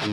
Hey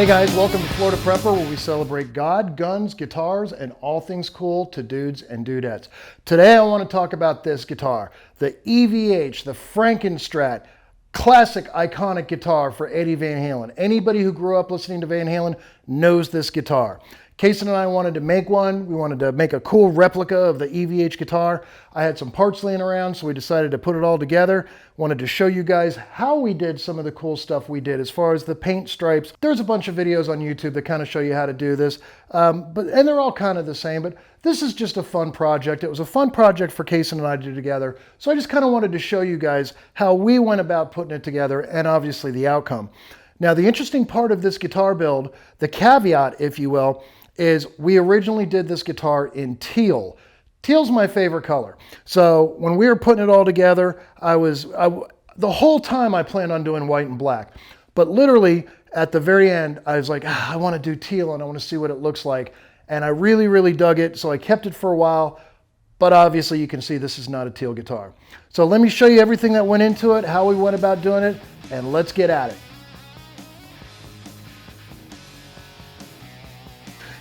guys, welcome to Florida Prepper, where we celebrate God, guns, guitars, and all things cool to dudes and dudettes. Today I want to talk about this guitar, the EVH, the Frankenstrat, classic iconic guitar for Eddie Van Halen. Anybody who grew up listening to Van Halen knows this guitar. Kaysen and I wanted to make one. We wanted to make a cool replica of the EVH guitar. I had some parts laying around, so we decided to put it all together. Wanted to show you guys how we did some of the cool stuff we did as far as the paint stripes. There's a bunch of videos on YouTube that kind of show you how to do this, and they're all kind of the same, but this is just a fun project. It was a fun project for Kaysen and I to do together, so I just kind of wanted to show you guys how we went about putting it together and obviously the outcome. Now, the interesting part of this guitar build, the caveat, if you will, is we originally did this guitar in teal. Teal's my favorite color. So when we were putting it all together, the whole time I planned on doing white and black. But literally at the very end, I was like, I want to do teal and I want to see what it looks like. And I really, really dug it. So I kept it for a while. But obviously you can see this is not a teal guitar. So let me show you everything that went into it, how we went about doing it, and let's get at it.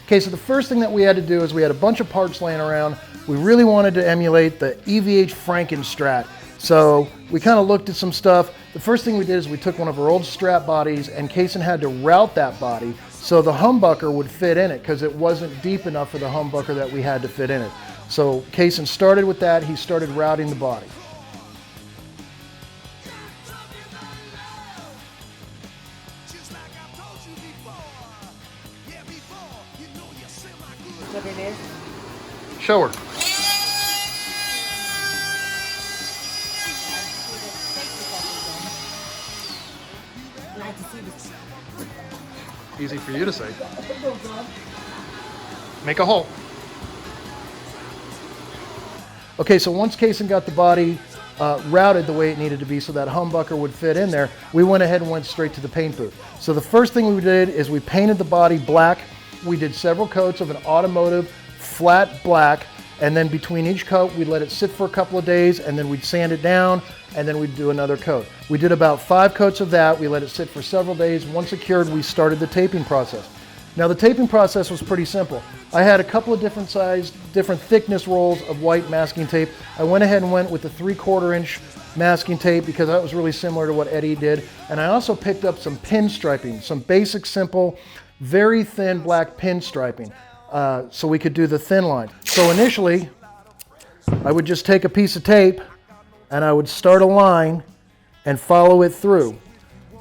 Okay, so the first thing that we had to do is we had a bunch of parts laying around. We really wanted to emulate the EVH Frankenstrat. So we kind of looked at some stuff. The first thing we did is we took one of our old Strat bodies, and Kaysen had to route that body so the humbucker would fit in it, because it wasn't deep enough for the humbucker that we had to fit in it. So Kaysen started with that. He started routing the body. What it is? Show her. Easy for you to say. Make a hole. Okay, so once Kaysen got the body routed the way it needed to be so that humbucker would fit in there, we went ahead and went straight to the paint booth. So the first thing we did is we painted the body black. We did several coats of an automotive flat black, and then between each coat we'd let it sit for a couple of days, and then we'd sand it down, and then we'd do another coat. We did about 5 coats of that. We let it sit for several days. Once it cured, we started the taping process. Now the taping process was pretty simple. I had a couple of different size, different thickness rolls of white masking tape. I went ahead and went with the 3/4 inch masking tape because that was really similar to what Eddie did. And I also picked up some pin striping, some basic, simple, very thin black pin striping, so we could do the thin line. So initially, I would just take a piece of tape and I would start a line and follow it through.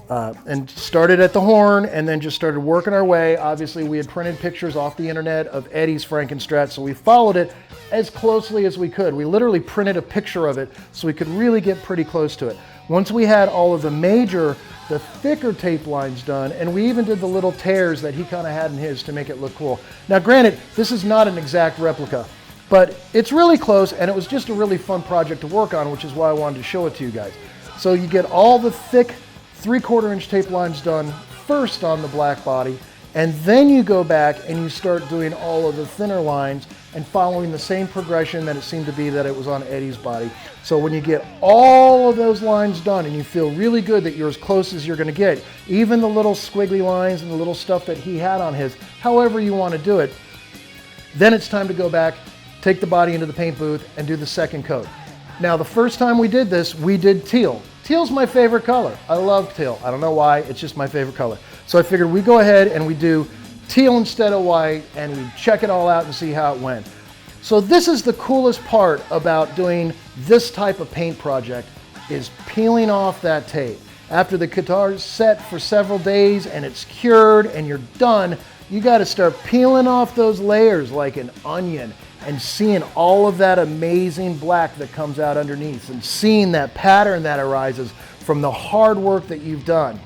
And started at the horn and then just started working our way. Obviously, we had printed pictures off the internet of Eddie's Frankenstrat, so we followed it as closely as we could. We literally printed a picture of it so we could really get pretty close to it. Once we had all of the thicker tape lines done, and we even did the little tears that he kind of had in his to make it look cool. Now granted, this is not an exact replica, but it's really close, and it was just a really fun project to work on, which is why I wanted to show it to you guys. So you get all the thick 3/4 inch tape lines done first on the black body, and then you go back and you start doing all of the thinner lines and following the same progression that it seemed to be that it was on Eddie's body. So when you get all of those lines done and you feel really good that you're as close as you're going to get, even the little squiggly lines and the little stuff that he had on his, however you want to do it, then it's time to go back, take the body into the paint booth, and do the second coat. Now, the first time we did this, we did teal. Teal's my favorite color. I love teal. I don't know why, it's just my favorite color. So I figured we go ahead and we do teal instead of white, and we check it all out and see how it went. So this is the coolest part about doing this type of paint project, is peeling off that tape. After the guitar's set for several days and it's cured and you're done, you got to start peeling off those layers like an onion and seeing all of that amazing black that comes out underneath and seeing that pattern that arises from the hard work that you've done.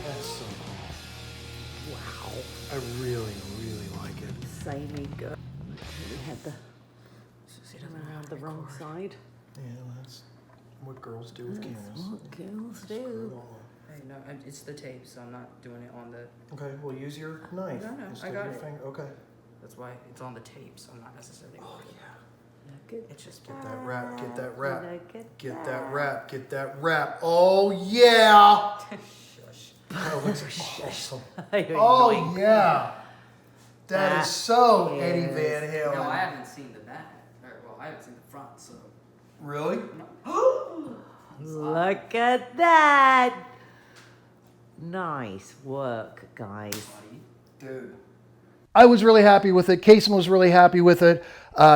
That's so cool. Wow. I really, really like it. Exciting, good. We had the Around the wrong side. Yeah, that's what girls do with cameras. What girls do. Hey, no, it's the tape, so I'm not doing it on the... Okay, well, use your knife. No, instead I got of your it. finger. Okay. That's why it's on the tape, so I'm not necessarily... Oh, yeah. Look at It's just... Get that wrap, get that wrap. Get that wrap, get that wrap. Oh, yeah. Shush. That looks awesome. Yoink. Oh, yeah. That is so Eddie is- Van Halen. No, I haven't seen the back. Or, well, I haven't seen the front, so... Really? Look at that. Nice work, guys. Dude. I was really happy with it. Kason was really happy with it.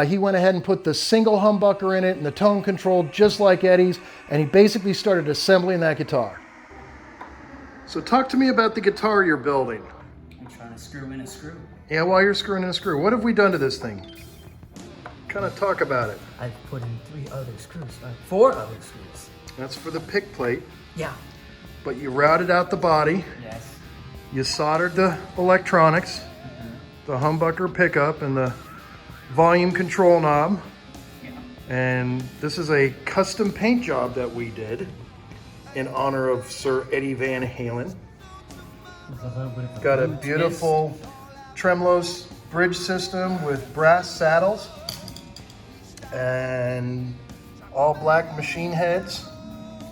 He went ahead and put the single humbucker in it and the tone control just like Eddie's, and he basically started assembling that guitar. So talk to me about the guitar you're building. I'm trying to screw in a screw. Yeah, while you're screwing in a screw, what have we done to this thing? Kind of talk about it. I've put in 4 other screws. That's for the pick plate, Yeah. but you routed out the body. Yes. You soldered the electronics, the humbucker pickup, and the volume control knob. Yeah. And this is a custom paint job that we did in honor of Sir Eddie Van Halen. Got a beautiful Tremlos bridge system with brass saddles and all black machine heads.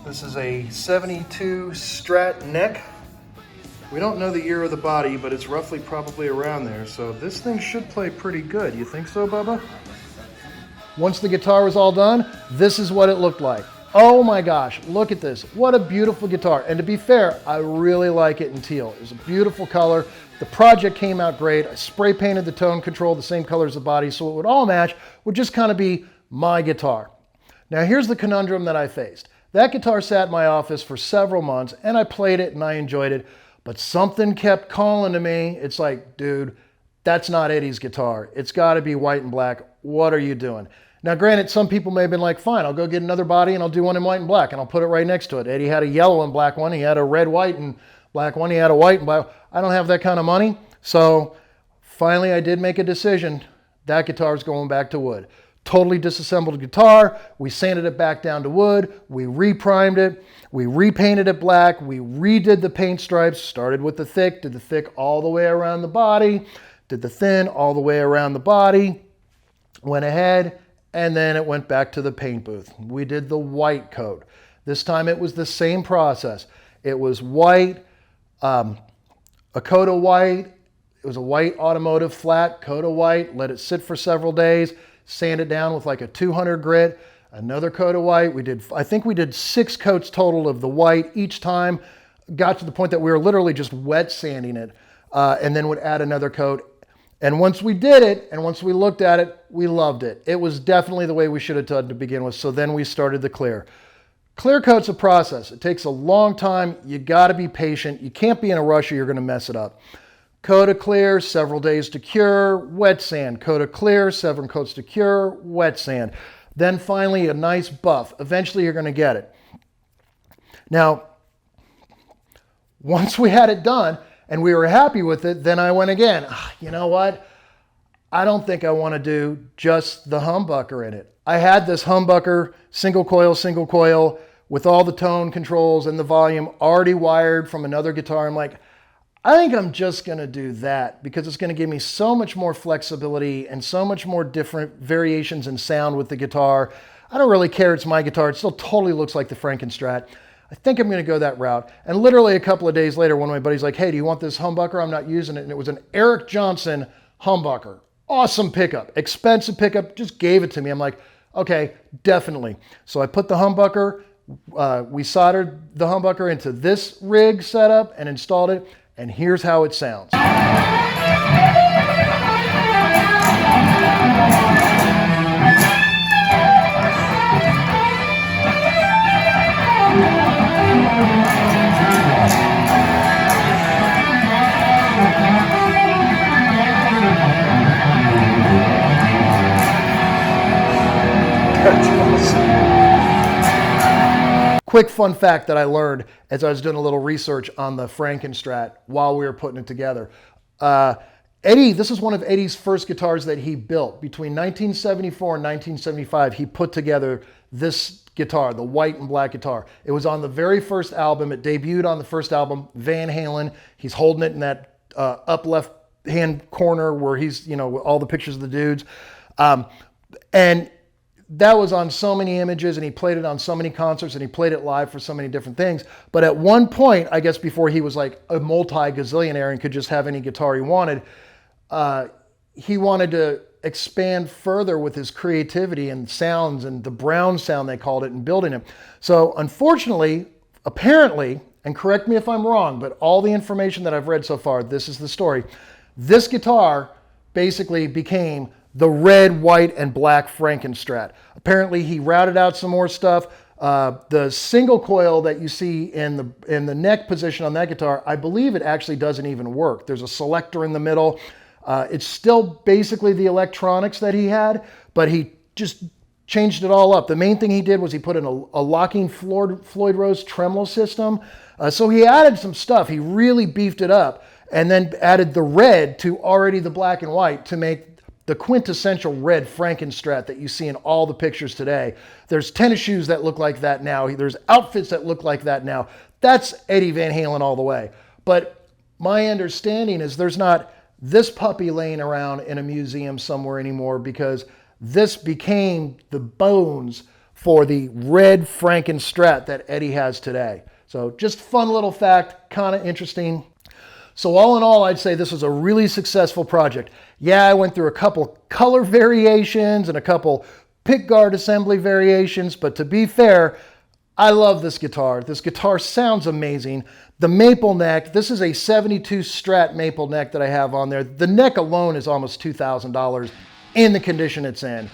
This is a 72 Strat neck. We don't know the year of the body, but it's roughly probably around there. So this thing should play pretty good. You think so, Bubba? Once the guitar was all done, this is what it looked like. Oh my gosh, look at this. What a beautiful guitar. And to be fair, I really like it in teal. It's a beautiful color. The project came out great. I spray painted the tone control the same color as the body, so it would all match, would just kind of be my guitar. Now here's the conundrum that I faced. That guitar sat in my office for several months and I played it and I enjoyed it, but something kept calling to me. It's like, dude, that's not Eddie's guitar. It's gotta be white and black. What are you doing? Now granted, some people may have been like, fine, I'll go get another body and I'll do one in white and black and I'll put it right next to it. Eddie had a yellow and black one. He had a red, white and black one. He had a white and black. I don't have that kind of money. So finally I did make a decision. That guitar is going back to wood. Totally disassembled the guitar. We sanded it back down to wood. We reprimed it. We repainted it black. We redid the paint stripes. Started with the thick, did the thick all the way around the body, did the thin all the way around the body, went ahead, and then it went back to the paint booth. We did the white coat. This time it was the same process. It was white, a coat of white. It was a white automotive flat coat of white. Let it sit for several days. Sand it down with like a 200 grit, another coat of white. I think we did 6 coats total of the white each time. Got to the point that we were literally just wet sanding it and then would add another coat. And once we did it and once we looked at it, we loved it. It was definitely the way we should have done to begin with. So then we started the clear. Clear coat's a process. It takes a long time. You got to be patient. You can't be in a rush or you're going to mess it up. Coat of clear, several days to cure, wet sand. Coat of clear, 7 coats to cure, wet sand. Then finally a nice buff. Eventually you're going to get it. Now, once we had it done and we were happy with it, then I went again. You know what? I don't think I want to do just the humbucker in it. I had this humbucker, single coil, with all the tone controls and the volume already wired from another guitar. I'm like, I think I'm just going to do that because it's going to give me so much more flexibility and so much more different variations in sound with the guitar. I don't really care. It's my guitar. It still totally looks like the Frankenstrat. I think I'm going to go that route. And literally a couple of days later, one of my buddies like, hey, do you want this humbucker? I'm not using it. And it was an Eric Johnson humbucker. Awesome pickup. Expensive pickup. Just gave it to me. I'm like, okay, definitely. So I put the humbucker, we soldered the humbucker into this rig setup and installed it. And here's how it sounds. Quick fun fact that I learned as I was doing a little research on the Frankenstrat while we were putting it together. Eddie, this is one of Eddie's first guitars that he built. Between 1974 and 1975, he put together this guitar, the white and black guitar. It was on the very first album. It debuted on the first album, Van Halen. He's holding it in that up left hand corner where he's, you know, all the pictures of the dudes. And that was on so many images, and he played it on so many concerts, and he played it live for so many different things. But at one point, I guess before he was like a multi-gazillionaire and could just have any guitar he wanted, he wanted to expand further with his creativity and sounds and the Brown sound, they called it, and building it. So unfortunately, apparently, and correct me if I'm wrong, but all the information that I've read so far, this is the story. This guitar basically became the red, white, and black Frankenstrat. Apparently, he routed out some more stuff. The single coil that you see in the neck position on that guitar, I believe it actually doesn't even work. There's a selector in the middle. It's still basically the electronics that he had, but he just changed it all up. The main thing he did was he put in a locking Floyd Rose tremolo system. So he added some stuff. He really beefed it up and then added the red to already the black and white to make the quintessential red Frankenstrat that you see in all the pictures today. There's tennis shoes that look like that now. There's outfits that look like that now. That's Eddie Van Halen all the way. But my understanding is there's not this puppy laying around in a museum somewhere anymore, because this became the bones for the red Frankenstrat that Eddie has today. So just fun little fact, kind of interesting. So all in all, I'd say this was a really successful project. Yeah, I went through a couple color variations and a couple pickguard assembly variations, but to be fair, I love this guitar. This guitar sounds amazing. The maple neck, this is a 72 Strat maple neck that I have on there. The neck alone is almost $2,000 in the condition it's in.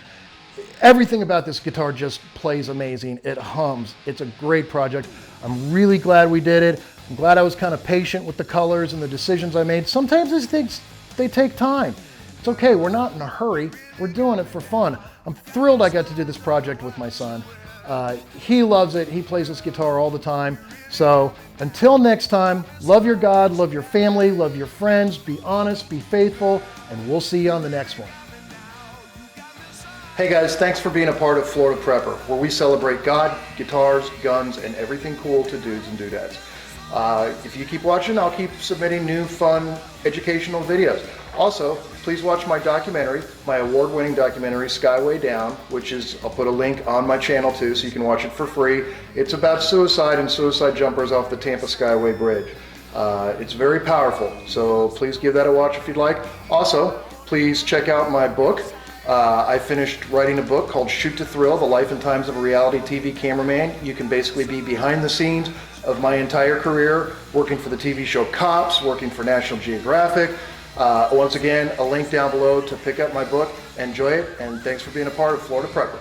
Everything about this guitar just plays amazing. It hums. It's a great project. I'm really glad we did it. I'm glad I was kind of patient with the colors and the decisions I made. Sometimes these things, they take time. It's okay, we're not in a hurry. We're doing it for fun. I'm thrilled I got to do this project with my son. He loves it. He plays this guitar all the time. So until next time, love your God, love your family, love your friends, be honest, be faithful, and we'll see you on the next one. Hey guys, thanks for being a part of Florida Prepper, where we celebrate God, guitars, guns, and everything cool to dudes and dudettes. If you keep watching, I'll keep submitting new, fun, educational videos. Also, please watch my documentary, my award-winning documentary, Skyway Down, which is, I'll put a link on my channel too, so you can watch it for free. It's about suicide and suicide jumpers off the Tampa Skyway Bridge. It's very powerful, so please give that a watch if you'd like. Also, please check out my book. I finished writing a book called Shoot to Thrill, The Life and Times of a Reality TV Cameraman. You can basically be behind the scenes of my entire career, working for the TV show Cops, working for National Geographic. Once again, a link down below to pick up my book. Enjoy it, and thanks for being a part of Florida Prepper.